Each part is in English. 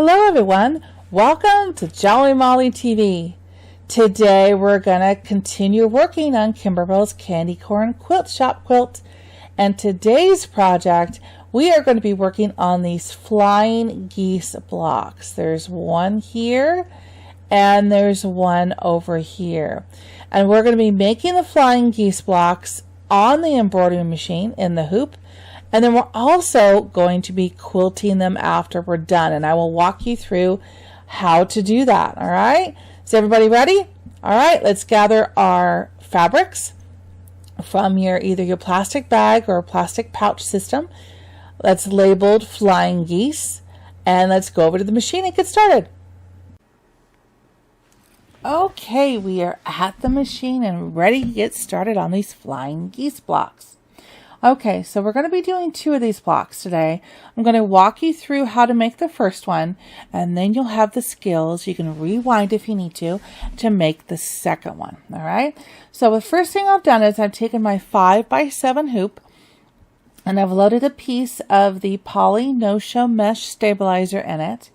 Hello everyone, welcome to Jolly Molly TV. Today we're going to continue working on Kimberbell's Candy Corn Quilt Shop quilt, and today's project we are going to be working on these Flying Geese blocks. There's one here and there's one over here, and we're going to be making the Flying Geese blocks on the embroidery machine in the hoop. And then we're also going to be quilting them after we're done. And I will walk you through how to do that. All right. Is everybody ready? All right. Let's gather our fabrics from either your plastic bag or plastic pouch system. That's labeled Flying Geese. And let's go over to the machine and get started. Okay. We are at the machine and ready to get started on these Flying Geese blocks. Okay, so we're going to be doing 2 of these blocks today. I'm going to walk you through how to make the first one, and then you'll have the skills. You can rewind if you need to make the second one. All right, so the first thing I've done is I've taken my 5x7 hoop, and I've loaded a piece of the poly no-show mesh stabilizer in it.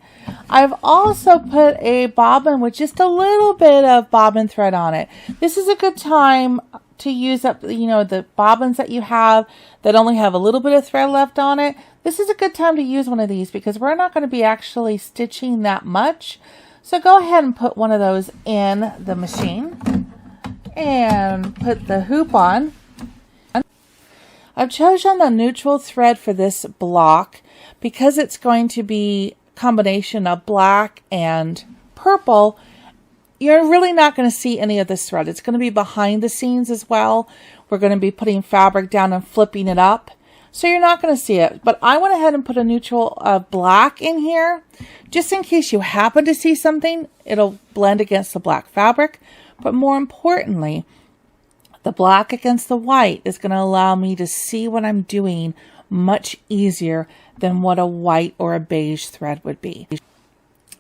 I've also put a bobbin with just a little bit of bobbin thread on it. This is a good time to use up, the bobbins that you have that only have a little bit of thread left on it. This is a good time to use one of these because we're not going to be actually stitching that much. So go ahead and put one of those in the machine and put the hoop on. I've chosen the neutral thread for this block because it's going to be a combination of black and purple. You're really not going to see any of this thread. It's going to be behind the scenes as well. We're going to be putting fabric down and flipping it up, so you're not going to see it. But I went ahead and put a neutral of black in here, just in case you happen to see something. It'll blend against the black fabric, but more importantly, the black against the white is going to allow me to see what I'm doing much easier than what a white or a beige thread would be.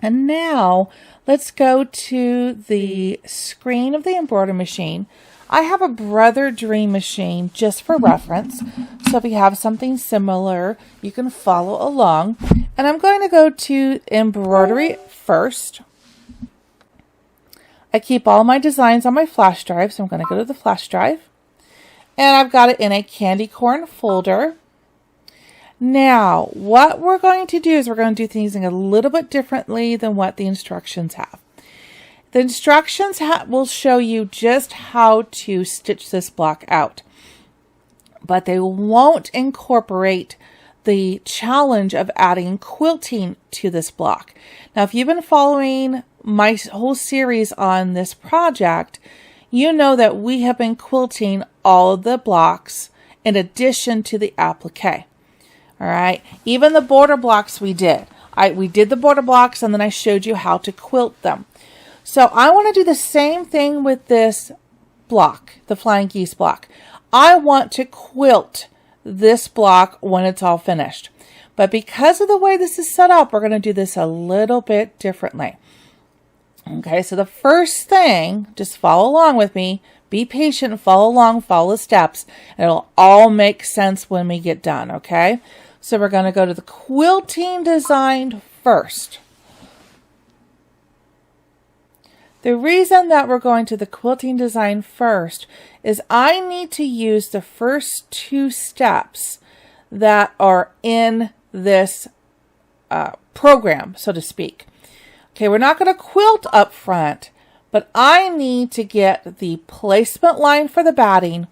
And now let's go to the screen of the embroidery machine. I have a Brother Dream machine just for reference. So if you have something similar, you can follow along. And I'm going to go to embroidery first. I keep all my designs on my flash drive, so I'm going to go to the flash drive. And I've got it in a candy corn folder. Now, what we're going to do is we're going to do things a little bit differently than what the instructions have. The instructions will show you just how to stitch this block out, but they won't incorporate the challenge of adding quilting to this block. Now, if you've been following my whole series on this project, you know that we have been quilting all of the blocks in addition to the applique. All right, even the border blocks we did. We did the border blocks and then I showed you how to quilt them. So I want to do the same thing with this block, the Flying Geese block. I want to quilt this block when it's all finished. But because of the way this is set up, we're going to do this a little bit differently. Okay, so the first thing, just follow along with me. Be patient, follow along, follow the steps. It'll all make sense when we get done, okay? So we're going to go to the quilting design first. The reason that we're going to the quilting design first is I need to use the first 2 steps that are in this program, so to speak. Okay, we're not going to quilt up front, but I need to get the placement line for the batting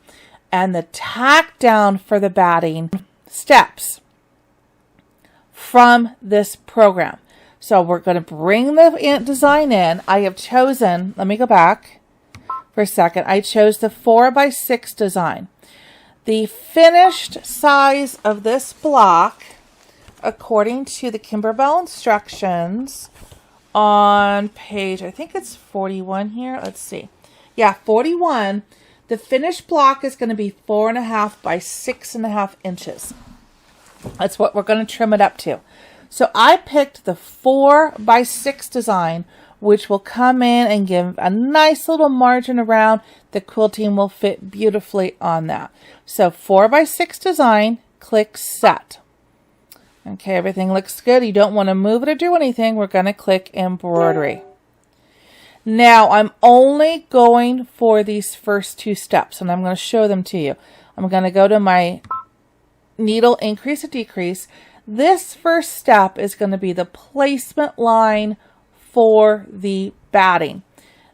and the tack down for the batting steps from this program. So we're going to bring the design in. I have chosen, let me go back for a second. I chose the 4x6 design. The finished size of this block, according to the Kimberbell instructions on page, I think it's 41 here. Let's see. Yeah, 41. The finished block is going to be 4.5 by 6.5 inches. That's what we're going to trim it up to. So I picked the 4x6 design, which will come in and give a nice little margin around. The quilting will fit beautifully on that. So 4x6 design, click set. Okay, everything looks good. You don't want to move it or do anything. We're going to click embroidery. Now, I'm only going for these first 2 steps, and I'm going to show them to you. I'm going to go to my needle increase or decrease. This first step is going to be the placement line for the batting.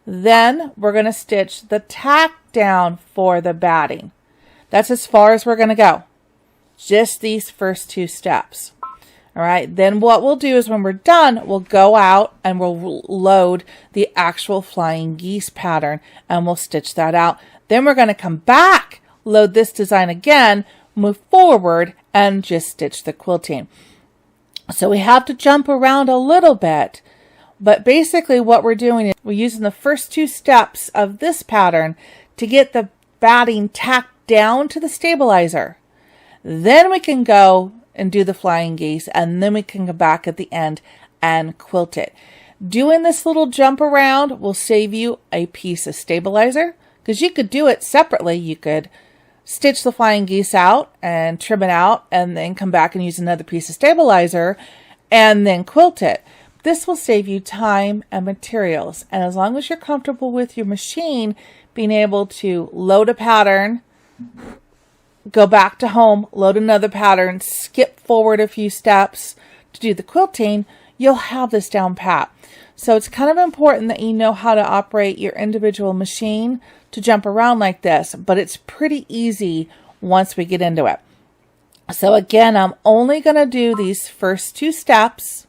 Then we're going to stitch the tack down for the batting. That's as far as we're going to go. Just these first 2 steps. All right, then what we'll do is when we're done, we'll go out and we'll load the actual flying geese pattern and we'll stitch that out. Then we're going to come back, load this design again, move forward, and just stitch the quilting. So we have to jump around a little bit, but basically what we're doing is we're using the first 2 steps of this pattern to get the batting tacked down to the stabilizer. Then we can go and do the flying geese, and then we can go back at the end and quilt it. Doing this little jump around will save you a piece of stabilizer, because you could do it separately. You could stitch the flying geese out and trim it out and then come back and use another piece of stabilizer and then quilt it. This will save you time and materials, and as long as you're comfortable with your machine being able to load a pattern, go back to home, load another pattern, skip forward a few steps to do the quilting, you'll have this down pat. So it's kind of important that you know how to operate your individual machine to jump around like this, but it's pretty easy once we get into it. So again, I'm only going to do these first 2 steps,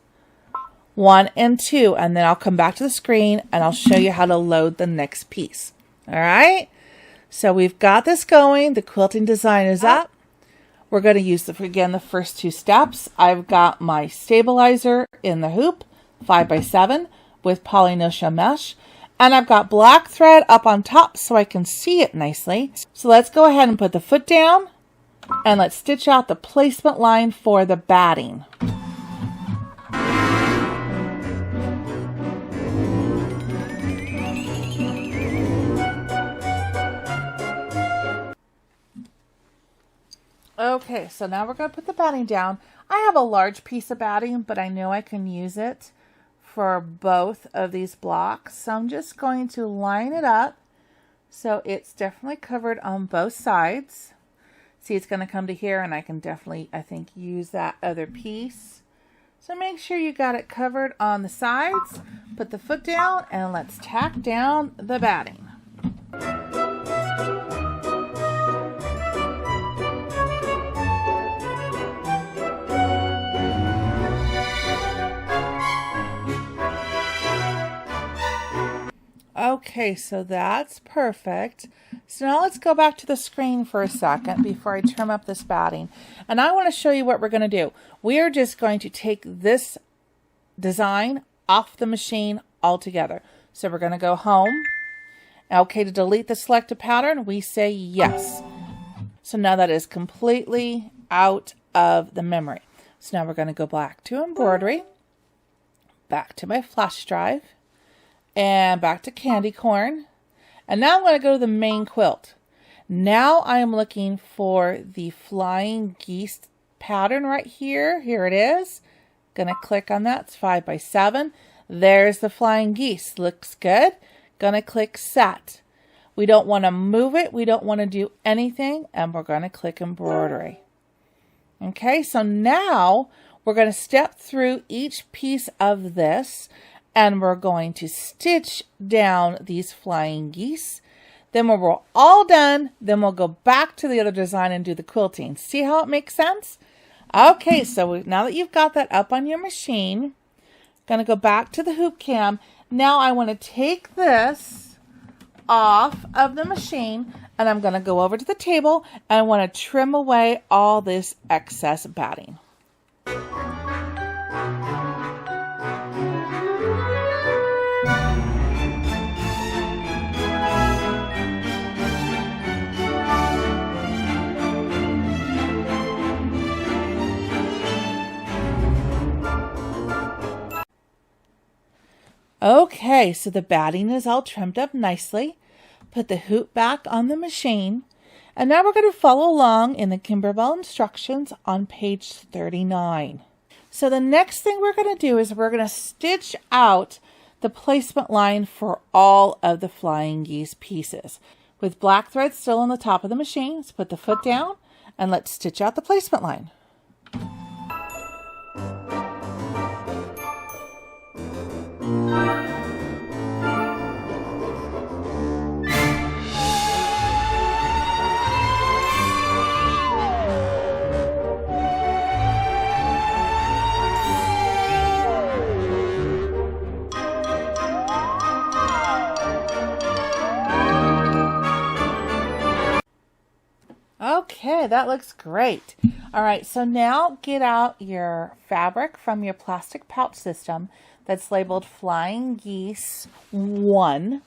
1 and 2, and then I'll come back to the screen and I'll show you how to load the next piece. All right? So we've got this going. The quilting design is up. We're going to use, again, the first 2 steps. I've got my stabilizer in the hoop, 5x7 with polynocia mesh. And I've got black thread up on top so I can see it nicely. So let's go ahead and put the foot down and let's stitch out the placement line for the batting. Okay, so now we're going to put the batting down. I have a large piece of batting, but I know I can use it for both of these blocks. So I'm just going to line it up so it's definitely covered on both sides. See, it's going to come to here, and I can definitely, I think, use that other piece. So make sure you got it covered on the sides. Put the foot down, and let's tack down the batting. Okay, so that's perfect. So now let's go back to the screen for a second before I trim up this batting. And I want to show you what we're going to do. We are just going to take this design off the machine altogether. So we're going to go home. Okay, to delete the selected pattern, we say yes. So now that is completely out of the memory. So now we're going to go back to embroidery, back to my flash drive, and back to candy corn. And now I'm going to go to the main quilt. Now I am looking for the flying geese pattern right here. Here it is. Going to click on that. It's 5x7. There's the flying geese. Looks good. Going to click set. We don't want to move it. We don't want to do anything. And we're going to click embroidery. Okay, so now we're going to step through each piece of this. And we're going to stitch down these flying geese. Then when we're all done, then we'll go back to the other design and do the quilting. See how it makes sense? Okay, so now that you've got that up on your machine, going to go back to the hoop cam. Now I want to take this off of the machine, and I'm going to go over to the table, and I want to trim away all this excess batting. Okay, so the batting is all trimmed up nicely. Put the hoop back on the machine. And now we're going to follow along in the Kimberbell instructions on page 39. So the next thing we're going to do is we're going to stitch out the placement line for all of the Flying Geese pieces. With black thread still on the top of the machine, let's put the foot down and let's stitch out the placement line. Okay, that looks great. All right, so now get out your fabric from your plastic pouch system that's labeled Flying Geese 1.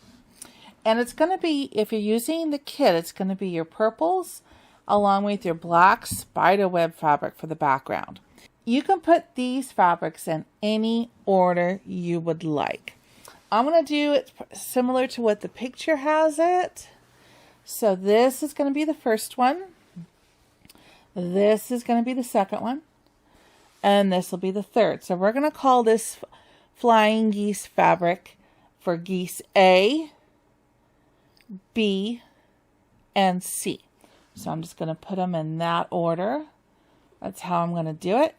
And it's going to be, if you're using the kit, it's going to be your purples along with your black spiderweb fabric for the background. You can put these fabrics in any order you would like. I'm going to do it similar to what the picture has it. So this is going to be the first one. This is going to be the second one. And this will be the third. So we're going to call this Flying Geese fabric for Geese A, B, and C. So I'm just going to put them in that order. That's how I'm going to do it.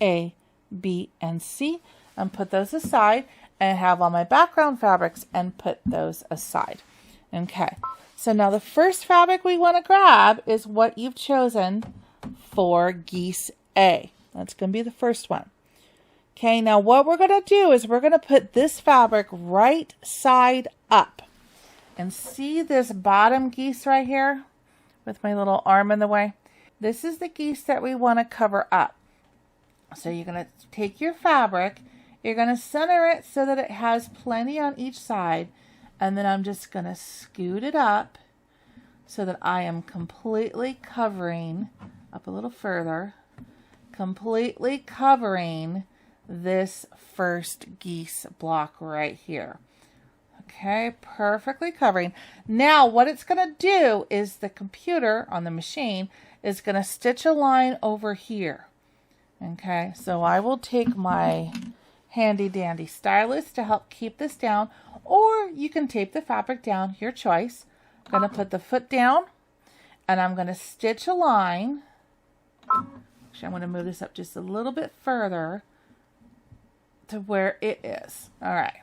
A, B, and C. And put those aside and have all my background fabrics and put those aside. Okay. So now the first fabric we want to grab is what you've chosen for Geese A. That's going to be the first one. Okay, now what we're going to do is we're going to put this fabric right side up. And see this bottom geese right here with my little arm in the way? This is the geese that we want to cover up. So you're going to take your fabric, you're going to center it so that it has plenty on each side, and then I'm just going to scoot it up so that I am completely covering, up a little further, completely covering this first geese block right here. Okay, perfectly covering. Now what it's going to do is the computer on the machine is going to stitch a line over here. Okay, so I will take my handy dandy stylus to help keep this down, or you can tape the fabric down, your choice. I'm going to put the foot down and I'm going to stitch a line. Actually, I'm going to move this up just a little bit further to where it is. All right.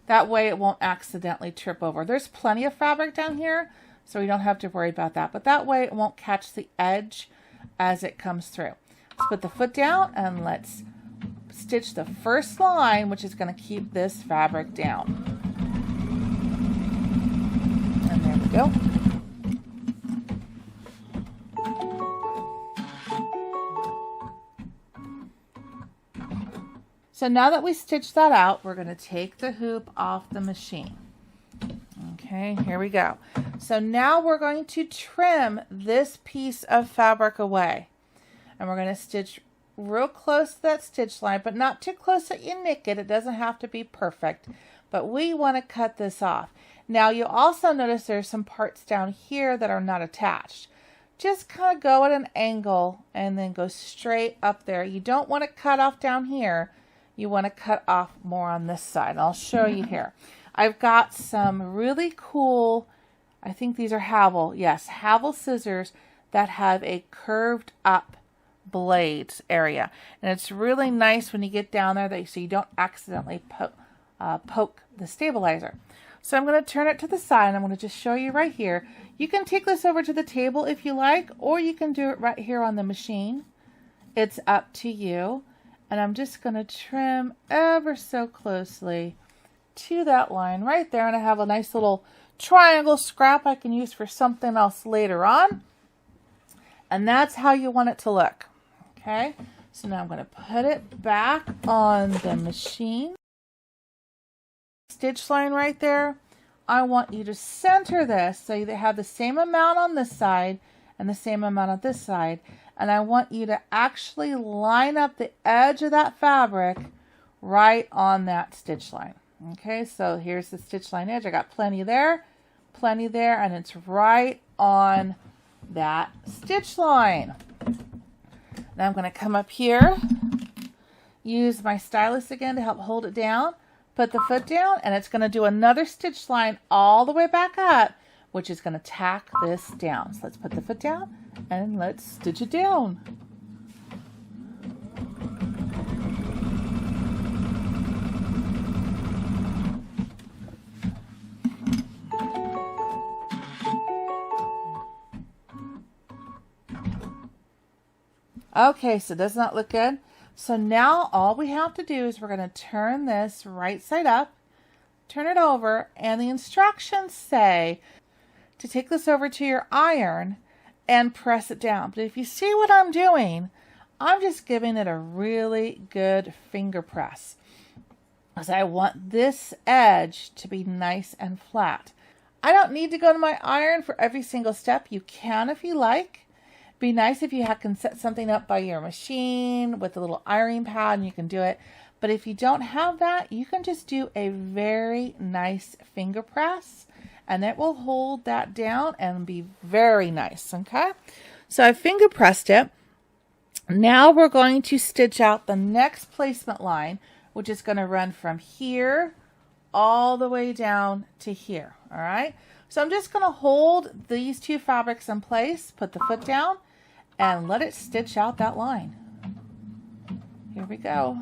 That way it won't accidentally trip over. There's plenty of fabric down here, so we don't have to worry about that. But that way it won't catch the edge as it comes through. Let's put the foot down and let's stitch the first line, which is going to keep this fabric down. And there we go. So now that we stitched that out, we're going to take the hoop off the machine. Okay, here we go. So now we're going to trim this piece of fabric away. And we're going to stitch real close to that stitch line, but not too close that you nick it. It doesn't have to be perfect, but we want to cut this off. Now you'll also notice there's some parts down here that are not attached. Just kind of go at an angle and then go straight up there. You don't want to cut off down here. You want to cut off more on this side. I'll show you here. I've got some really cool, I think these are Havel, yes, Havel scissors that have a curved up blades area. And it's really nice when you get down there so you don't accidentally poke the stabilizer. So I'm going to turn it to the side and I'm going to just show you right here. You can take this over to the table if you like, or you can do it right here on the machine. It's up to you. And I'm just going to trim ever so closely to that line right there. And I have a nice little triangle scrap I can use for something else later on. And that's how you want it to look. Okay, so now I'm going to put it back on the machine. Stitch line right there. I want you to center this so you have the same amount on this side and the same amount on this side. And I want you to actually line up the edge of that fabric right on that stitch line. Okay, so here's the stitch line edge. I got plenty there, and it's right on that stitch line. Now I'm going to come up here use my stylus again to help hold it down, put the foot down, and it's going to do another stitch line all the way back up, which is going to tack this down. So let's put the foot down and let's stitch it down. Okay, so does not look good. So now all we have to do is we're going to turn this right side up, turn it over, and the instructions say to take this over to your iron and press it down. But if you see what I'm doing, I'm just giving it a really good finger press, because I want this edge to be nice and flat. I don't need to go to my iron for every single step. You can if you like. Be nice if you can set something up by your machine with a little ironing pad and you can do it. But if you don't have that, you can just do a very nice finger press and it will hold that down and be very nice. Okay, so I finger pressed it. Now we're going to stitch out the next placement line, which is going to run from here all the way down to here. All right, so I'm just going to hold these two fabrics in place, put the foot down, and let it stitch out that line. Here we go.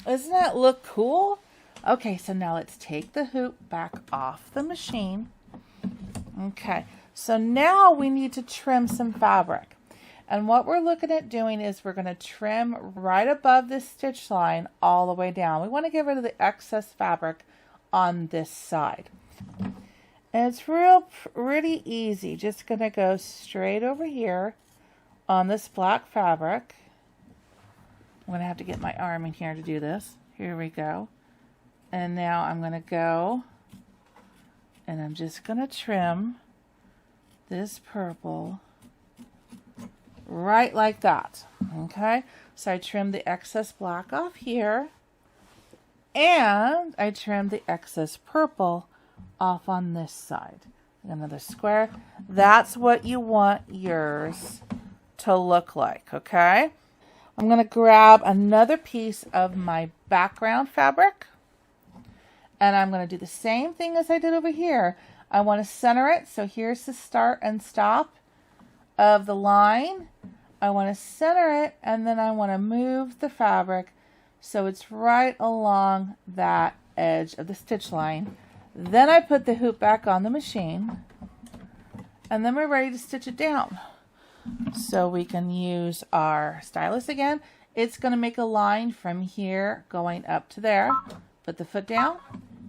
Doesn't that look cool? Okay, so now let's take the hoop back off the machine. Okay, so now we need to trim some fabric. And what we're looking at doing is we're going to trim right above this stitch line all the way down. We want to get rid of the excess fabric on this side. And it's pretty easy. Just going to go straight over here on this black fabric. I'm going to have to get my arm in here to do this. Here we go. And now I'm going to go and I'm just going to trim this purple right like that. Okay, so I trimmed the excess black off here and I trimmed the excess purple off on this side. Another square. That's what you want yours to look like. Okay, I'm going to grab another piece of my background fabric and I'm going to do the same thing as I did over here. I want to center it, so here's the start and stop of the line. I want to center it and then I want to move the fabric so it's right along that edge of the stitch line. Then I put the hoop back on the machine and then we're ready to stitch it down. So we can use our stylus again. It's going to make a line from here going up to there. Put the foot down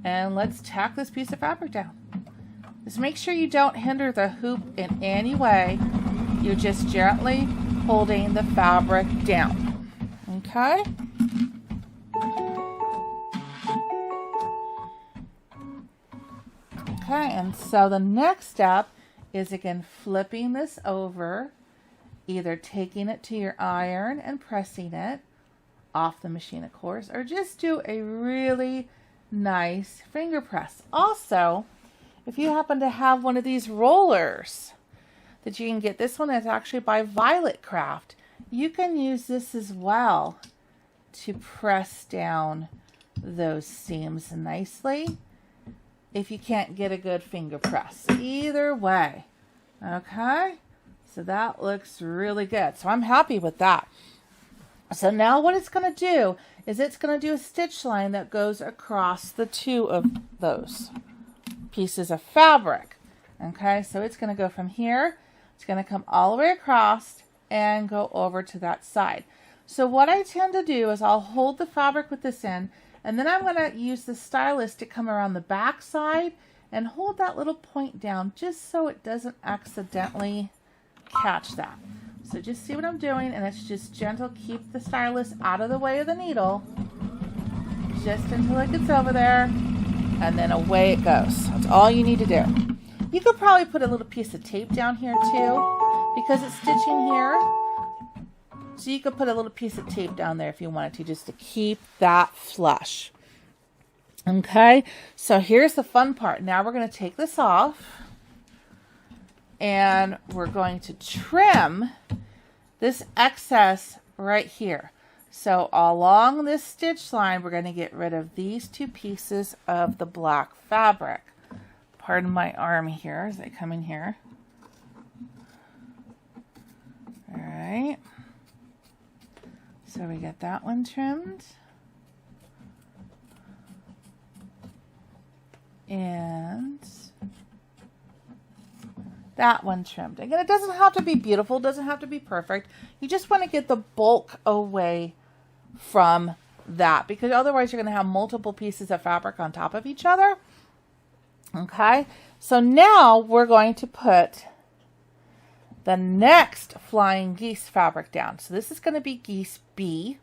and let's tack this piece of fabric down. Just make sure you don't hinder the hoop in any way. You're just gently holding the fabric down. Okay? Okay, and so the next step is again flipping this over, either taking it to your iron and pressing it off the machine, of course, or just do a really nice finger press. Also, if you happen to have one of these rollers that you can get, this one is actually by Violet Craft. You can use this as well to press down those seams nicely if you can't get a good finger press. Either way. Okay, so that looks really good. So I'm happy with that. So now what it's going to do is it's going to do a stitch line that goes across the two of those pieces of fabric. Okay, so it's going to go from here. It's going to come all the way across and go over to that side. So what I tend to do is I'll hold the fabric with this end, and then I'm going to use the stylus to come around the back side and hold that little point down just so it doesn't accidentally catch that. So just see what I'm doing, and it's just gentle. Keep the stylus out of the way of the needle just until it gets over there, and then away it goes. That's all you need to do. You could probably put a little piece of tape down here too, because it's stitching here. So you could put a little piece of tape down there if you wanted to, just to keep that flush. Okay, so here's the fun part. Now we're going to take this off and we're going to trim this excess right here. So along this stitch line, we're going to get rid of these two pieces of the black fabric. Pardon my arm here as I come in here. All right. So we got that one trimmed. And that one trimmed. Again, it doesn't have to be beautiful, it doesn't have to be perfect. You just want to get the bulk away from that, because otherwise you're going to have multiple pieces of fabric on top of each other. Okay, so now we're going to put the next Flying Geese fabric down. So this is going to be Geese B.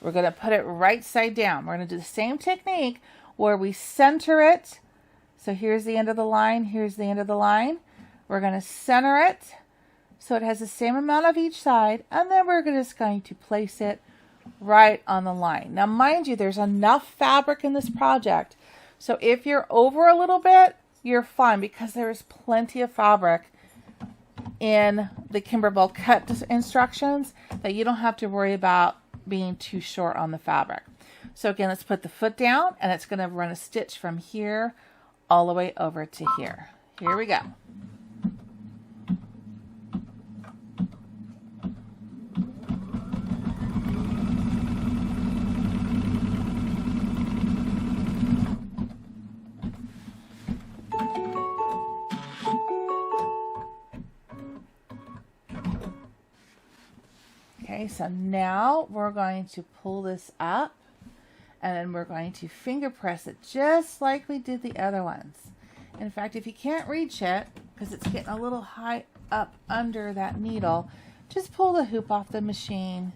We're going to put it right side down. We're going to do the same technique where we center it. So here's the end of the line, here's the end of the line. We're going to center it so it has the same amount of each side, and then we're just going to place it right on the line. Now mind you, there's enough fabric in this project, so if you're over a little bit, you're fine, because there is plenty of fabric in the Kimberbell cut instructions that you don't have to worry about being too short on the fabric. So again, let's put the foot down, and it's going to run a stitch from here all the way over to here. Here we go. Okay, so now we're going to pull this up, and then we're going to finger press it just like we did the other ones. In fact, if you can't reach it, because it's getting a little high up under that needle, just pull the hoop off the machine,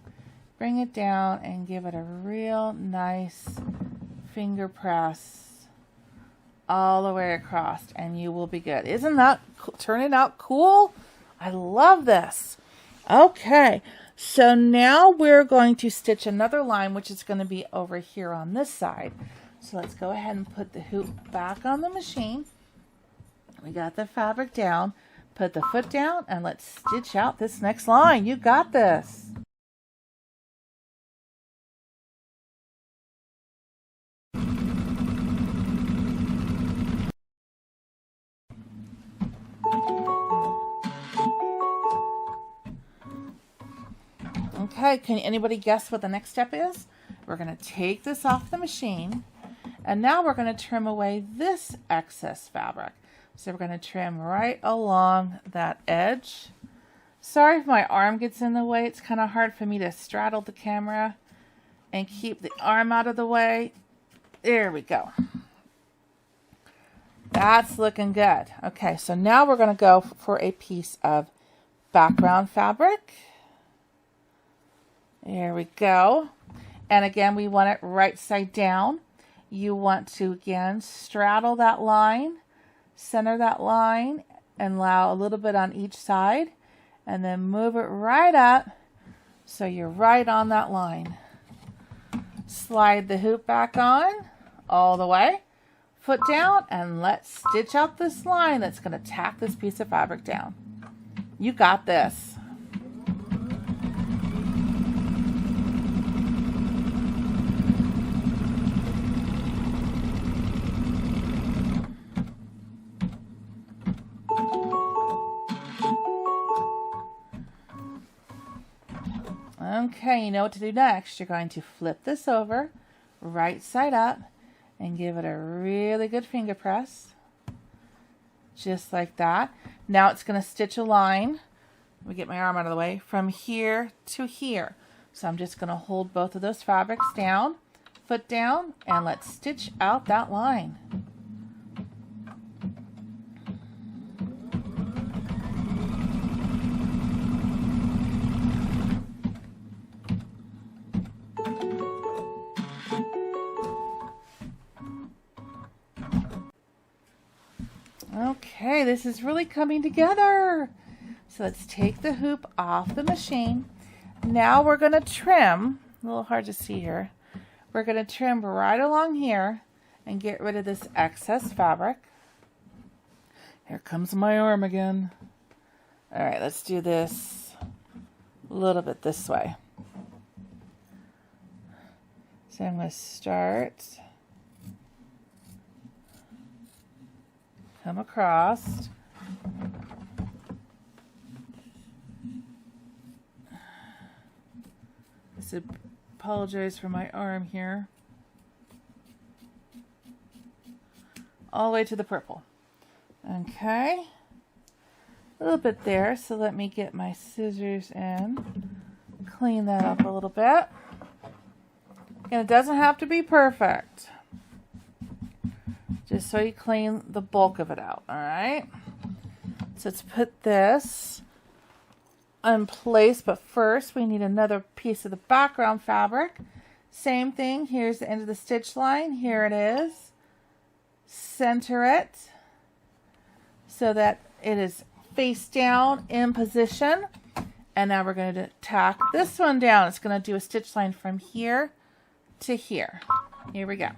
bring it down, and give it a real nice finger press all the way across, and you will be good. Isn't that turning out cool? I love this. Okay. So now we're going to stitch another line, which is going to be over here on this side. So let's go ahead and put the hoop back on the machine. We got the fabric down, put the foot down, and let's stitch out this next line. You got this. Okay, can anybody guess what the next step is? We're going to take this off the machine, and now we're going to trim away this excess fabric. So we're going to trim right along that edge. Sorry if my arm gets in the way. It's kind of hard for me to straddle the camera and keep the arm out of the way. There we go. That's looking good. Okay, so now we're going to go for a piece of background fabric. There we go. And again, we want it right side down. You want to, again, straddle that line, center that line, and allow a little bit on each side, and then move it right up so you're right on that line. Slide the hoop back on all the way, foot down, and let's stitch out this line that's going to tack this piece of fabric down. You got this. Okay, you know what to do next. You're going to flip this over, right side up, and give it a really good finger press. Just like that. Now it's going to stitch a line. Let me get my arm out of the way. From here to here. So I'm just going to hold both of those fabrics down, foot down, and let's stitch out that line. Okay, this is really coming together. So let's take the hoop off the machine, Now we're going to trim, a little hard to see here. We're going to trim right along here and get rid of this excess fabric. Here comes my arm again. All right, let's do this a little bit this way. So I'm going to start, come across. I apologize for my arm here. All the way to the purple. Okay. A little bit there, so let me get my scissors in. Clean that up a little bit. And it doesn't have to be perfect. Just so you clean the bulk of it out, alright? So let's put this in place, but first we need another piece of the background fabric. Same thing, here's the end of the stitch line. Here it is. Center it so that it is face down in position. And now we're going to tack this one down. It's going to do a stitch line from here to here. Here we go.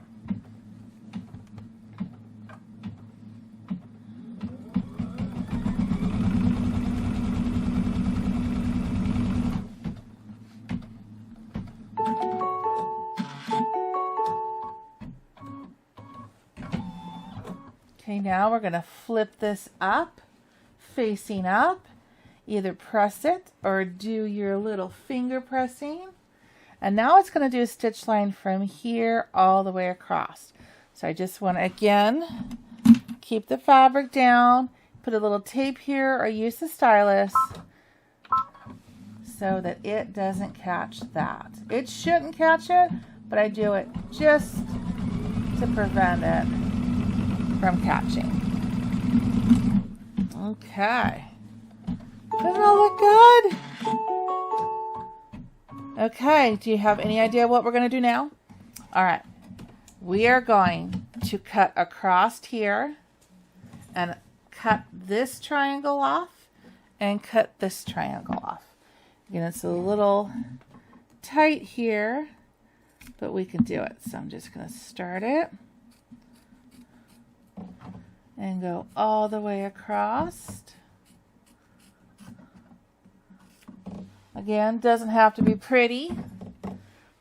Okay, now we're going to flip this up, facing up. Either press it or do your little finger pressing. And now it's going to do a stitch line from here all the way across. So I just want to, again, keep the fabric down, put a little tape here or use the stylus so that it doesn't catch that. It shouldn't catch it, but I do it just to prevent it from catching. Okay. Doesn't it all look good? Okay, do you have any idea what we're going to do now? All right, we are going to cut across here and cut this triangle off and cut this triangle off. Again, it's a little tight here, but we can do it. So I'm just going to start it and go all the way across. Again, doesn't have to be pretty,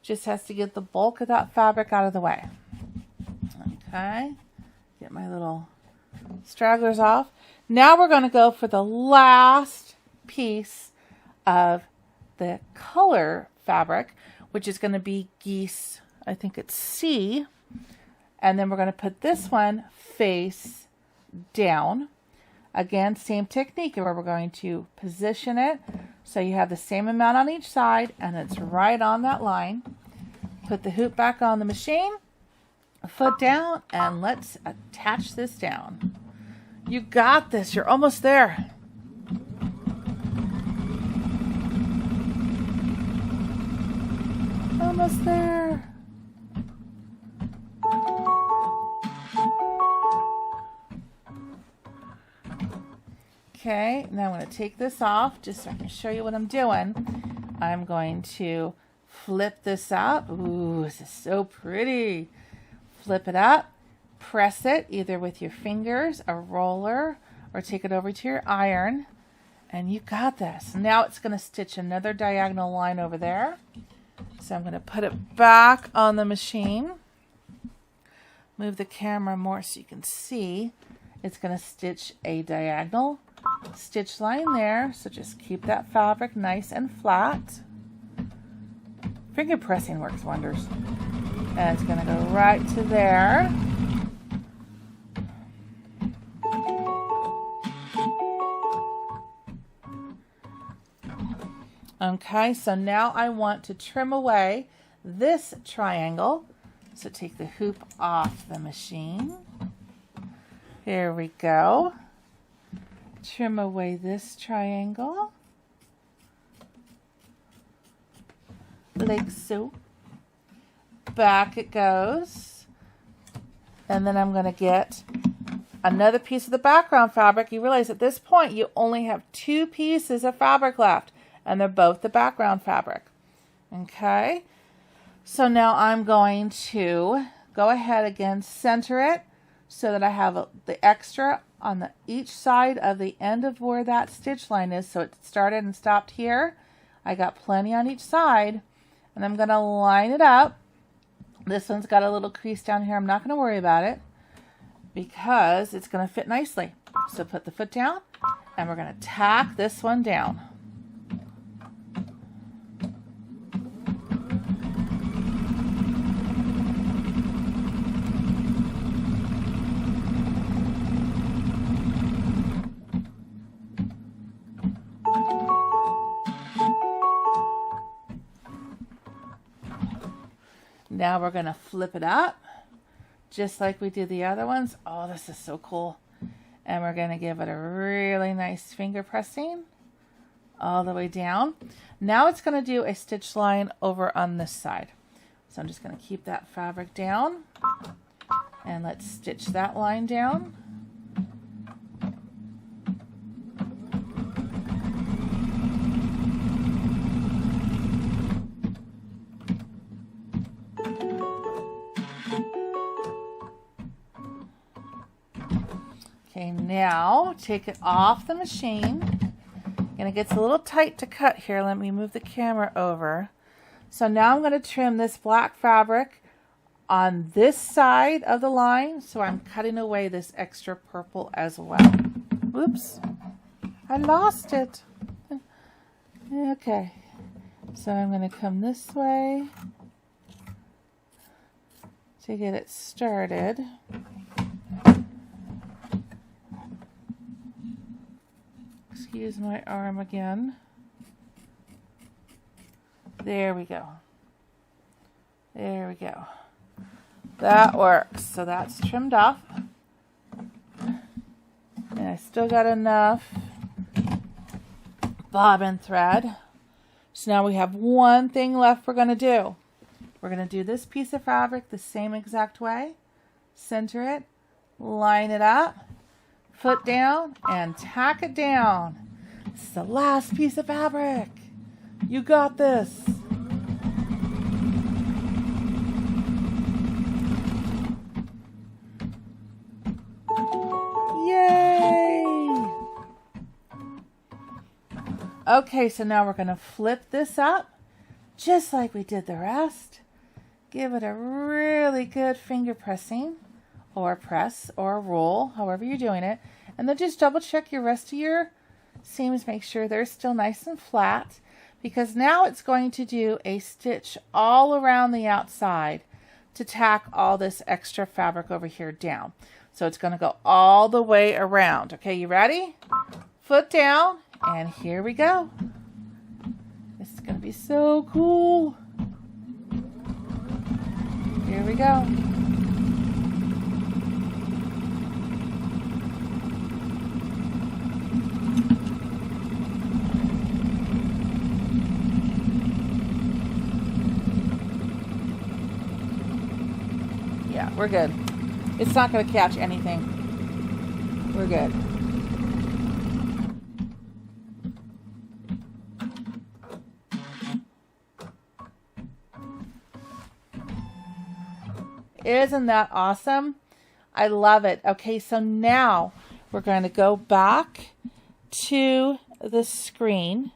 just has to get the bulk of that fabric out of the way. Okay, get my little stragglers off. Now we're going to go for the last piece of the color fabric, which is going to be geese, I think it's C, and then we're going to put this one face down. Again, same technique where we're going to position it so you have the same amount on each side and it's right on that line. Put the hoop back on the machine, a foot down, and let's attach this down. You got this. You're almost there. Almost there. Okay, now I'm going to take this off just so I can show you what I'm doing. I'm going to flip this up. Ooh, this is so pretty. Flip it up, press it either with your fingers, a roller, or take it over to your iron, and you got this. Now it's going to stitch another diagonal line over there. So I'm going to put it back on the machine. Move the camera more so you can see. It's going to stitch a diagonal stitch line there, so just keep that fabric nice and flat. Finger pressing works wonders. And it's going to go right to there. Okay, so now I want to trim away this triangle. So take the hoop off the machine. Here we go. Trim away this triangle, like so. Back it goes. And then I'm going to get another piece of the background fabric. You realize at this point you only have 2 pieces of fabric left. and they're both the background fabric. Okay, so now I'm going to go ahead again, center it so that I have the extra on each side of the end of where that stitch line is. So it started and stopped here. I got plenty on each side, and I'm going to line it up. This one's got a little crease down here. I'm not going to worry about it because it's going to fit nicely. So put the foot down, and we're going to tack this one down. Now we're going to flip it up just like we did the other ones. Oh, this is so cool. And we're going to give it a really nice finger pressing all the way down. Now it's going to do a stitch line over on this side. So I'm just going to keep that fabric down and let's stitch that line down. Okay, now take it off the machine. And it gets a little tight to cut here. Let me move the camera over. So now I'm going to trim this black fabric on this side of the line. So I'm cutting away this extra purple as well. Oops, I lost it. Okay, so I'm going to come this way to get it started. Excuse my arm again. There we go. There we go. That works. So that's trimmed off. And I still got enough bobbin thread. So now we have one thing left we're going to do. We're going to do this piece of fabric the same exact way. Center it, line it up, foot down, and tack it down. This is the last piece of fabric. You got this. Yay! Okay, so now we're going to flip this up just like we did the rest. Give it a really good finger pressing, or press, or roll, however you're doing it. And then just double check your rest of your seams. Make sure they're still nice and flat, because now it's going to do a stitch all around the outside to tack all this extra fabric over here down. So it's going to go all the way around. Okay, you ready? Foot down, and here we go. This is going to be so cool. Here we go. Yeah, we're good. It's not going to catch anything. We're good. Isn't that awesome? I love it. Okay, so now we're going to go back to the screen.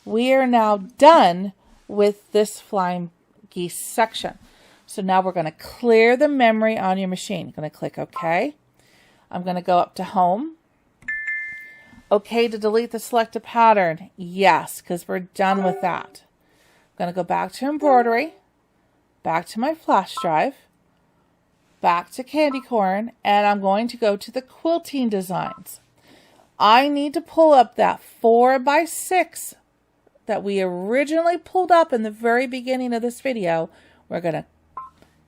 We are now done with this Flying Geese section. So now we're going to clear the memory on your machine. I'm going to click OK. I'm going to go up to Home. OK to delete the selected pattern. Yes, because we're done with that. I'm going to go back to Embroidery, back to my flash drive, back to Candy Corn, and I'm going to go to the quilting designs. I need to pull up that 4x6 that we originally pulled up in the very beginning of this video. We're going to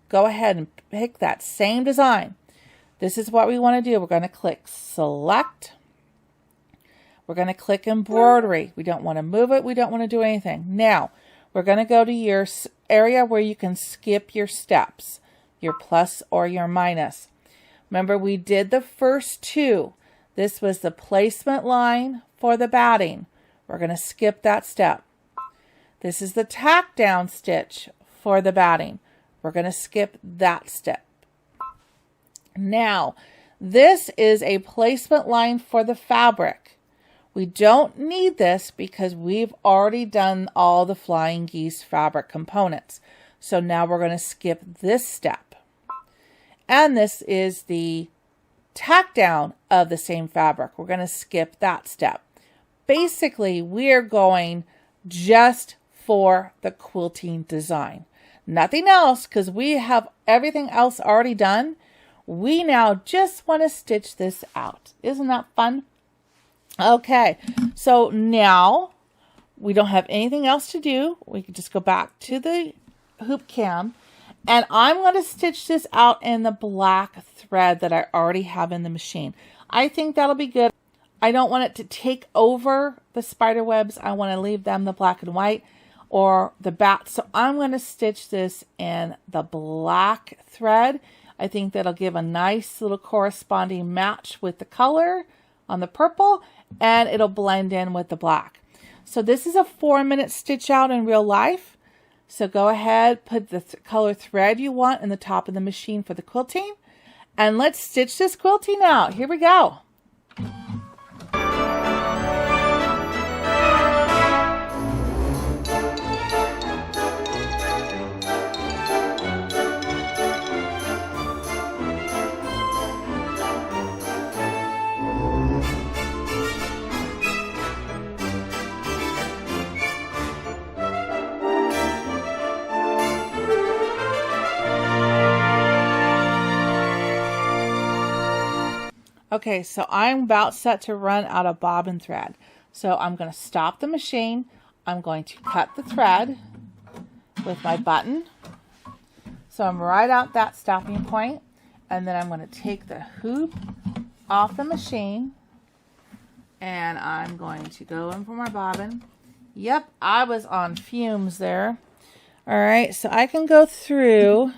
go ahead and pick that same design. This is what we want to do. We're going to click Select. We're going to click Embroidery. We don't want to move it. We don't want to do anything. Now, we're going to go to your area where you can skip your steps, your plus or your minus. Remember, we did the first two. This was the placement line for the batting. We're going to skip that step. This is the tack down stitch for the batting. We're going to skip that step. Now, this is a placement line for the fabric. We don't need this because we've already done all the Flying Geese fabric components. So now we're going to skip this step. And this is the tack down of the same fabric. We're going to skip that step. Basically, we're going just for the quilting design. Nothing else, because we have everything else already done. We now just want to stitch this out. Isn't that fun? Okay, so now we don't have anything else to do. We can just go back to the hoop cam, and I'm going to stitch this out in the black thread that I already have in the machine. I think that'll be good. I don't want it to take over the spider webs. I want to leave them the black and white or the bat. So I'm going to stitch this in the black thread. I think that'll give a nice little corresponding match with the color on the purple, and it'll blend in with the black. So this is a 4-minute stitch out in real life. So go ahead, put the color thread you want in the top of the machine for the quilting, and let's stitch this quilting out. Here we go. Okay, so I'm about set to run out of bobbin thread. So I'm going to stop the machine. I'm going to cut the thread with my button. So I'm right out that stopping point. And then I'm going to take the hoop off the machine. And I'm going to go in for my bobbin. Yep, I was on fumes there. All right, so I can go through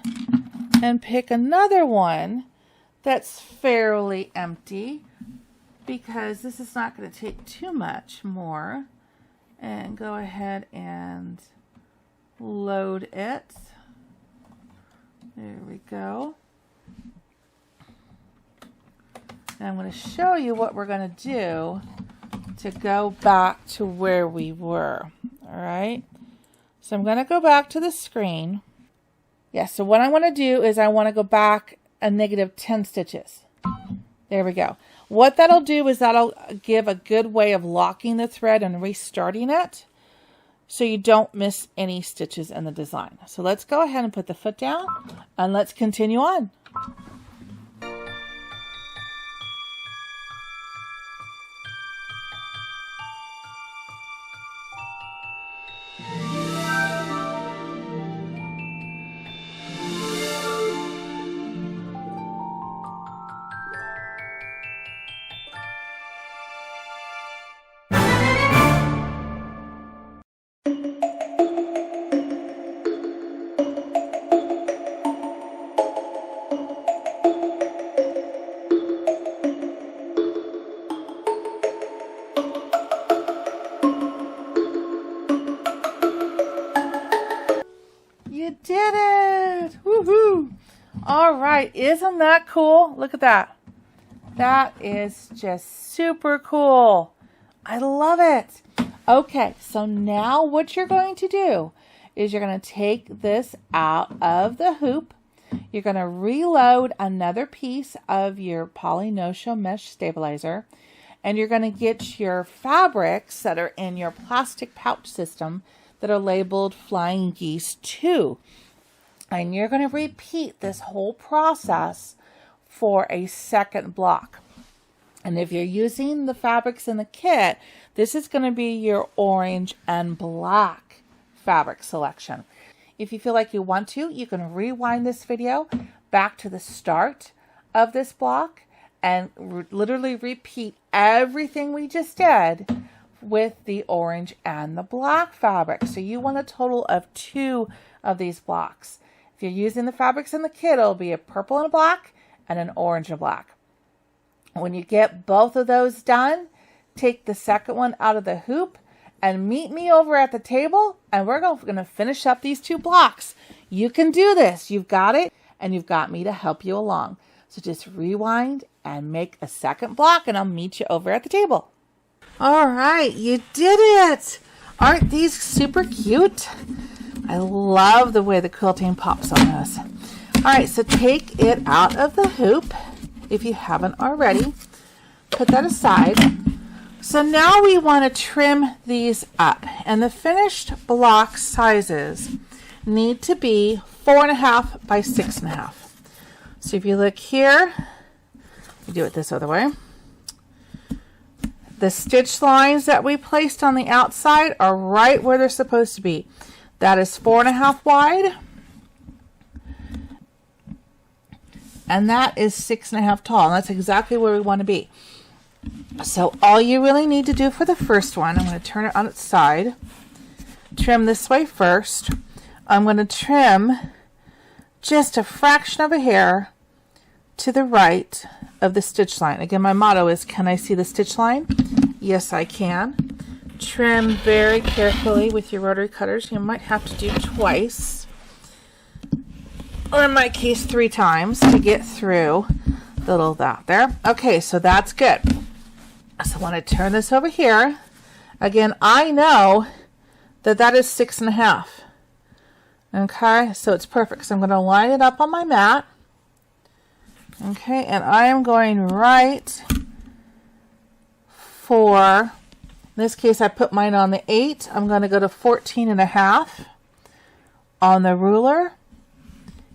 and pick another one that's fairly empty, because this is not going to take too much more, and go ahead and load it. There we go. And I'm going to show you what we're going to do to go back to where we were. All right, so I'm going to go back to the screen. Yeah, so what I want to do is I want to go back a -10 stitches. There we go. What that'll do is that'll give a good way of locking the thread and restarting it so you don't miss any stitches in the design. So let's go ahead and put the foot down and let's continue on. You did it! Woohoo! All right, isn't that cool? Look at that. That is just super cool. I love it. Okay, so now what you're going to do is you're going to take this out of the hoop. You're going to reload another piece of your poly-no-show mesh stabilizer, and you're going to get your fabrics that are in your plastic pouch system that are labeled Flying Geese 2. And you're going to repeat this whole process for a second block. And if you're using the fabrics in the kit, this is going to be your orange and black fabric selection. If you feel like you want to, you can rewind this video back to the start of this block and literally repeat everything we just did with the orange and the black fabric. So you want a total of 2 of these blocks. If you're using the fabrics in the kit, it'll be a purple and a black and an orange and black. When you get both of those done, take the second one out of the hoop and meet me over at the table, and we're going to finish up these 2 blocks. You can do this. You've got it, and you've got me to help you along. So just rewind and make a second block, and I'll meet you over at the table. All right, you did it. Aren't these super cute? I love the way the quilting pops on us. All right, so take it out of the hoop if you haven't already. Put that aside. So now we want to trim these up, and the finished block sizes need to be 4.5 by 6.5. So if you look here, we do it this other way. The stitch lines that we placed on the outside are right where they're supposed to be. That is 4.5 wide, and that is 6.5 tall. And that's exactly where we want to be. So all you really need to do for the first one, I'm going to turn it on its side, trim this way first. I'm going to trim just a fraction of a hair to the right of the stitch line. Again, my motto is, can I see the stitch line? Yes, I can. Trim very carefully with your rotary cutters. You might have to do twice, or in my case 3 times, to get through the little dot there. Okay, so that's good. So I want to turn this over here. Again, I know that that is 6.5. Okay, so it's perfect. So I'm going to line it up on my mat. Okay, and I am going right for, in this case I put mine on the 8. I'm going to go to 14.5 on the ruler.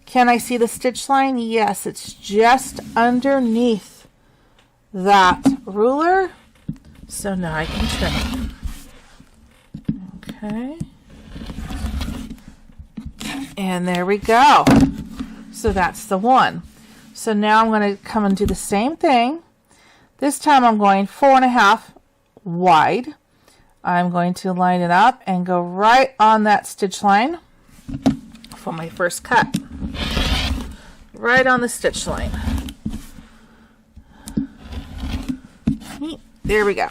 Can I see the stitch line? Yes, it's just underneath that ruler. So now I can trim. Okay. And there we go. So that's the one. So now I'm going to come and do the same thing. This time I'm going 4.5 wide. I'm going to line it up and go right on that stitch line for my first cut. Right on the stitch line. There we go.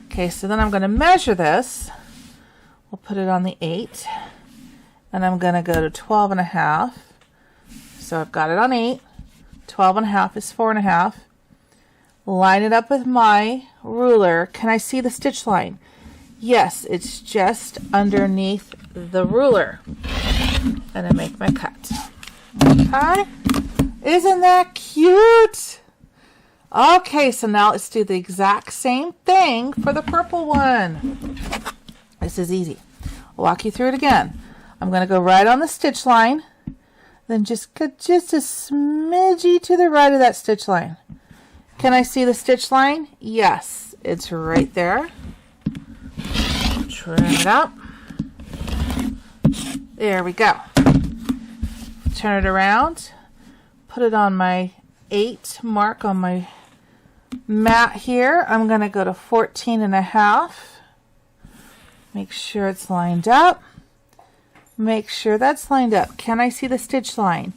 Okay, so then I'm going to measure this. We'll put it on the 8. And I'm going to go to 12.5. So I've got it on 8. 12.5 is 4.5. Line it up with my ruler. Can I see the stitch line? Yes, it's just underneath the ruler. And I make my cut. Okay. Isn't that cute? Okay, so now let's do the exact same thing for the purple one. This is easy. I'll walk you through it again. I'm going to go right on the stitch line, then just go just a smidgy to the right of that stitch line. Can I see the stitch line? Yes, it's right there. Trim it up. There we go. Turn it around. Put it on my 8 mark on my mat here. I'm going to go to 14.5. Make sure it's lined up. Make sure that's lined up. Can I see the stitch line?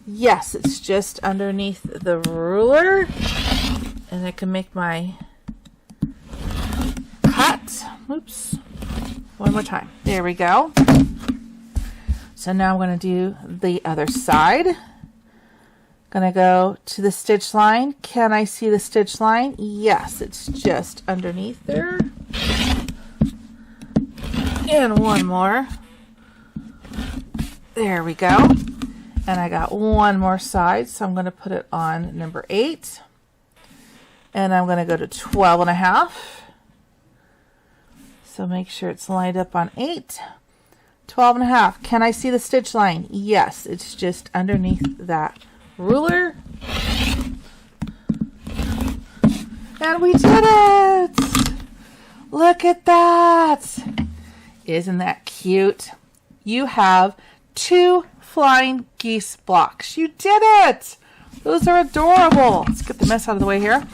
Yes, it's just underneath the ruler. And I can make my cut. Oops. One more time. There we go. So now I'm going to do the other side. Going to go to the stitch line. Can I see the stitch line? Yes, it's just underneath there. And one more. There we go. And I got one more side, so I'm going to put it on number 8. And I'm going to go to 12.5. So make sure it's lined up on 8. 12.5. Can I see the stitch line? Yes, it's just underneath that ruler. And we did it! Look at that! Isn't that cute? You have 2 Flying Geese blocks. You did it! Those are adorable. Let's get the mess out of the way here.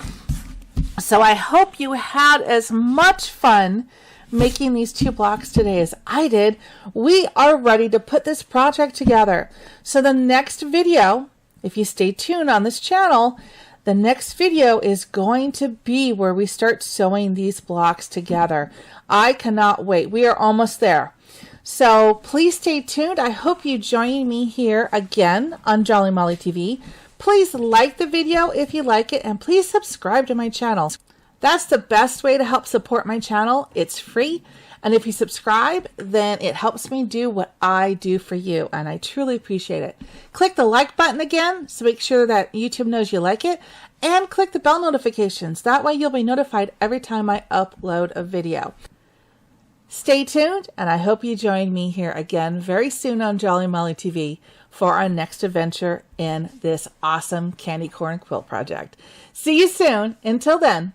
So I hope you had as much fun making these 2 blocks today as I did. We are ready to put this project together. So the next video, if you stay tuned on this channel, The next video is going to be where we start sewing these blocks together. I cannot wait. We are almost there. So please stay tuned. I hope you join me here again on Jolly Molly TV. Please like the video if you like it, and please subscribe to my channel. That's the best way to help support my channel. It's free. And if you subscribe, then it helps me do what I do for you, and I truly appreciate it. Click the like button again, so make sure that YouTube knows you like it, and click the bell notifications. That way you'll be notified every time I upload a video. Stay tuned, and I hope you join me here again very soon on Jolly Molly TV for our next adventure in this awesome candy corn quilt project. See you soon. Until then,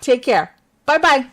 take care. Bye-bye.